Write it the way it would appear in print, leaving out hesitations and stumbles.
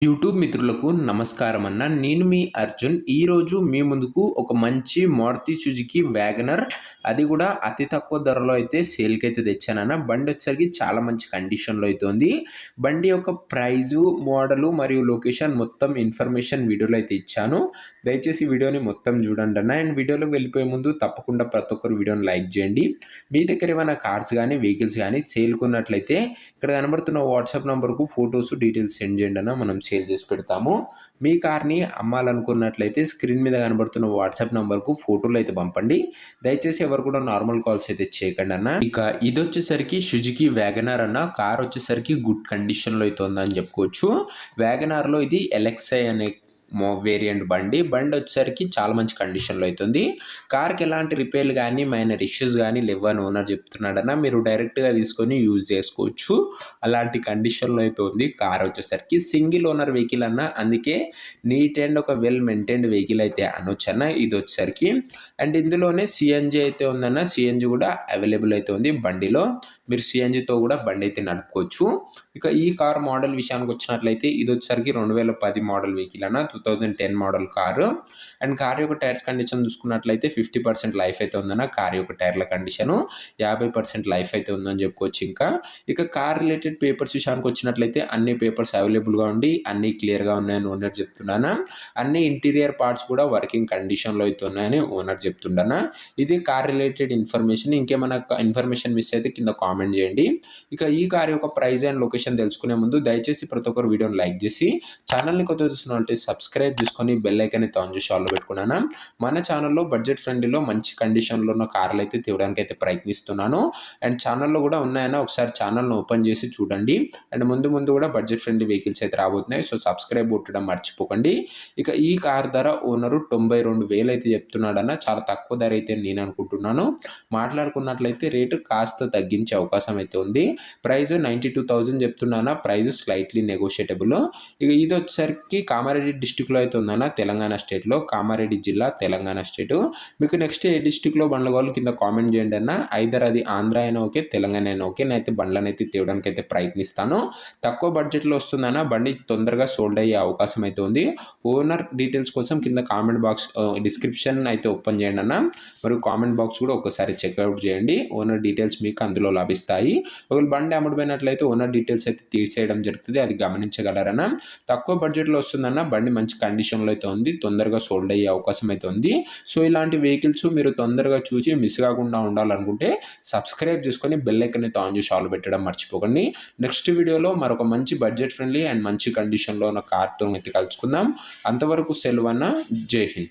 YouTube మిత్రులకు నమస్కారం అన్న. నేను మీ అర్జున్. ఈరోజు మీ ముందుకు ఒక మంచి మారుతి సుజుకి వ్యాగనర్, అది కూడా అతి తక్కువ ధరలో అయితే సేల్కి అయితే తెచ్చానన్న. బండి వచ్చేసరికి చాలా మంచి కండిషన్లో అయితే ఉంది. బండి యొక్క ప్రైజు, మోడలు మరియు లొకేషన్ మొత్తం ఇన్ఫర్మేషన్ వీడియోలో అయితే ఇచ్చాను. దయచేసి వీడియోని మొత్తం చూడండి అన్న. అండ్ వీడియోలోకి వెళ్ళిపోయే ముందు తప్పకుండా ప్రతి ఒక్కరు వీడియోని లైక్ చేయండి. మీ దగ్గర ఏమైనా కార్స్ కానీ వెహికల్స్ కానీ సేల్కి ఉన్నట్లయితే ఇక్కడ కనబడుతున్న వాట్సాప్ నెంబర్కు ఫొటోస్ డీటెయిల్స్ సెండ్ చేయండి అన్న. మనం సేల్ చేసి పెడతాము. మీ కార్ని అమ్మాలనుకున్నట్లయితే స్క్రీన్ మీద కనబడుతున్న వాట్సాప్ నంబర్కు ఫోటోలు అయితే పంపండి. దయచేసి ఎవరు కూడా నార్మల్ కాల్స్ అయితే చేయకండి అన్న. ఇక ఇది వచ్చేసరికి సుజుకి వ్యాగనార్ అన్న. కార్ వచ్చేసరికి గుడ్ కండిషన్లో అయితే ఉందని చెప్పుకోవచ్చు. వ్యాగనార్లో ఇది ఎల్ఎక్స్ఐ అనే వేరియంట్ బండి వచ్చేసరికి చాలా మంచి కండిషన్లో అవుతుంది. కార్కి ఎలాంటి రిపేర్లు కానీ మైనర్ ఇష్యూస్ కానీ లేవని ఓనర్ చెప్తున్నాడన్న. మీరు డైరెక్ట్గా తీసుకొని యూజ్ చేసుకోవచ్చు. అలాంటి కండిషన్లో అయితే ఉంది. కార్ వచ్చేసరికి సింగిల్ ఓనర్ వెహికల్ అన్న, అందుకే నీట్ అండ్ ఒక వెల్ మెయింటైన్డ్ వెహికల్ అయితే అనొచ్చు అన్న. ఇది వచ్చేసరికి అండ్ ఇందులోనే సిఎన్జి అయితే ఉందన్న. సిఎన్జి కూడా అవైలబుల్ అయితే ఉంది బండిలో. మీరు సిఎన్జితో కూడా బండి అయితే నడుపుకోవచ్చు. ఇక ఈ కార్ మోడల్ విషయానికి వచ్చినట్లయితే ఇది వచ్చేసరికి 2010 మోడల్ వెహికల్ అన్న. 2010 మోడల్ కారు. అండ్ కార్ యొక్క టైర్స్ కండిషన్ చూసుకున్నట్లయితే 50% లైఫ్ అయితే ఉందన్న. కార్ యొక్క టైర్ల కండిషను 50% లైఫ్ అయితే ఉందని చెప్పుకోవచ్చు. ఇక కార్ రిలేటెడ్ పేపర్స్ విషయానికి వచ్చినట్లయితే అన్ని పేపర్స్ అవైలబుల్గా ఉండి అన్ని క్లియర్గా ఉన్నాయని ఓనర్ చెప్తున్నాను. అన్ని ఇంటీరియర్ పార్ట్స్ కూడా వర్కింగ్ కండిషన్లో అయితే ఉన్నాయని ఓనర్ చెప్తుండనా. ఇది కార్ రిలేటెడ్ ఇన్ఫర్మేషన్. ఇంకేమైనా ఇన్ఫర్మేషన్ మిస్ అయితే కింద కామెంట్ చేయండి. ఇక ఈ కార్ యొక్క ప్రైస్ అండ్ లొకేషన్ తెలుసుకునే ముందు దయచేసి ప్రతి ఒక్కరు వీడియోని లైక్ చేసి ఛానల్ని కొత్త చూస్తున్నట్లయితే సబ్స్క్రైబ్ చేసుకొని బెల్ ఐకాన్ అయితే ఆన్ చేసి ఆల్లో పెట్టుకున్నాను. మన ఛానల్లో బడ్జెట్ ఫ్రెండ్లీలో మంచి కండిషన్లో ఉన్న కార్లు అయితే తేవడానికి అయితే ప్రయత్నిస్తున్నాను. అండ్ ఛానల్లో కూడా ఉన్నాయని ఒకసారి ఛానల్ని ఓపెన్ చేసి చూడండి. అండ్ ముందు కూడా బడ్జెట్ ఫ్రెండ్లీ వెహికల్స్ అయితే రాబోతున్నాయి. సో సబ్స్క్రైబ్ కొట్టడం మర్చిపోకండి. ఇక ఈ కార్ ధర ఓనరు 92,000 అయితే చెప్తున్నాడన్న. చాలా తక్కువ ధర అయితే నేను అనుకుంటున్నాను. మాట్లాడుకున్నట్లయితే రేటు కాస్త తగ్గించే అవకాశం అయితే ఉంది. ప్రైస్ 92,000 చెప్తున్నానా. Price slightly negotiable. ఇక ఇది వచ్చేసరికి కామారెడ్డి డిస్టిక్లో అయితే ఉందన్న. తెలంగాణ స్టేట్లో, కామారెడ్డి జిల్లా, తెలంగాణ స్టేట్. మీకు నెక్స్ట్ ఏ డిస్టిక్లో బండ్ల కావాలి కింద కామెంట్ చేయండి అన్న. ఐదర్ అది ఆంధ్ర అయినా ఓకే, తెలంగాణ అయినా ఓకే. నేనైతే బండ్లను అయితే తేవడానికి అయితే ప్రయత్నిస్తాను. తక్కువ బడ్జెట్లో వస్తుందన్న. బండి తొందరగా సోల్డ్ అయ్యే అవకాశం అయితే ఉంది. ఓనర్ డీటెయిల్స్ కోసం కింద కామెంట్ బాక్స్ డిస్క్రిప్షన్ అయితే ఓపెన్ చేయండి అన్న. మరియు కామెంట్ బాక్స్ కూడా ఒకసారి చెక్అవుట్ చేయండి. ఓనర్ డీటెయిల్స్ మీకు అందులో లభిస్తాయి. ఒకవేళ బండి అమ్ముడుపోయినట్లయితే ఓనర్ డీటెయిల్స్ అయితే తీసేయడం జరుగుతుంది. అది గమనించగలరన్న. తక్కువ బడ్జెట్లో వస్తుందన్న. బండి మంచి కండిషన్లో అయితే ఉంది. తొందరగా సోల్డ్ అయ్యే అవకాశం అయితే ఉంది. సో ఇలాంటి వెహికల్స్ మీరు తొందరగా చూసి మిస్ కాకుండా ఉండాలనుకుంటే సబ్స్క్రైబ్ చేసుకొని బెల్ ఐకాన్ అయితే ఆన్ చేసి ఆల్ పెట్టడం మర్చిపోకండి. నెక్స్ట్ వీడియోలో మరొక మంచి బడ్జెట్ ఫ్రెండ్లీ అండ్ మంచి కండిషన్లో ఉన్న కార్తో అయితే కలుసుకుందాం. అంతవరకు సెలవు అన్న. జై హింద్.